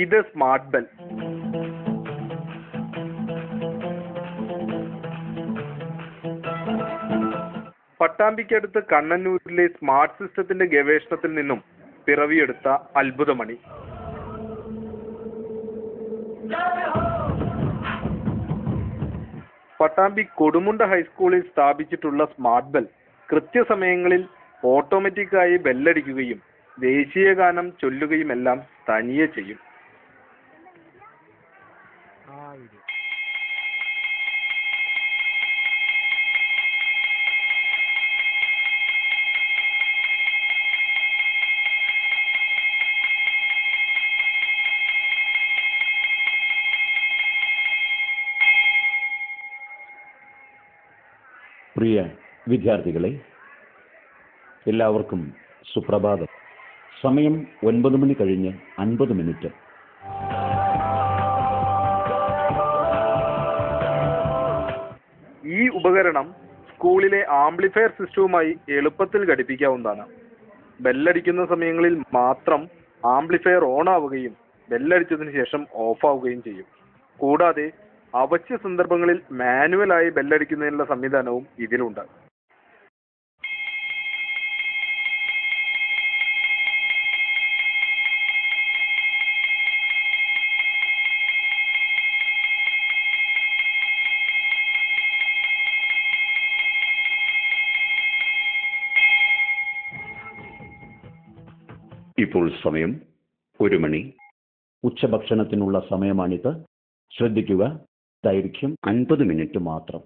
ഇത് smart bell. പട്ടാമ്പിക്കടുത്ത് കണ്ണന്നൂരിലെ smart സിസ്റ്റത്തിന്റെ ഗവേഷണത്തിൽ നിന്നും പിറവിയെടുത്ത അത്ഭുതമണി. പട്ടാമ്പി കൊടുമുണ്ട ഹൈസ്കൂളിൽ സ്ഥാപിച്ചിട്ടുള്ള സ്മാർട്ട് ബെൽ കൃത്യസമയങ്ങളിൽ ഓട്ടോമാറ്റിക്കായി ബെല്ലടിക്കുകയും ദേശീയ ഗാനം ചൊല്ലുകയും എല്ലാം തനിയെ ചെയ്യും. പ്രിയ വിദ്യാർത്ഥികളെ, എല്ലാവർക്കും സുപ്രഭാതം. സമയം 9:50. ഈ ഉപകരണം സ്കൂളിലെ ആംപ്ലിഫയർ സിസ്റ്റവുമായി എളുപ്പത്തിൽ ഘടിപ്പിക്കാവുന്നതാണ്. ബെല്ലടിക്കുന്ന സമയങ്ങളിൽ മാത്രം ആംപ്ലിഫയർ ഓൺ ആവുകയും ബെല്ലടിച്ചതിന് ശേഷം ഓഫ് ആവുകയും ചെയ്യും. കൂടാതെ അവശ്യ സന്ദർഭങ്ങളിൽ മാനുവലായി ബെല്ലടിക്കുന്നതിനുള്ള സംവിധാനവും ഇതിലുണ്ട്. ഇപ്പോൾ സമയം 1 മണി. ഉച്ചഭക്ഷണത്തിനുള്ള സമയമാണിത്. ശ്രദ്ധിക്കുക, ദൈർഘ്യം 50 മിനിറ്റ് മാത്രം.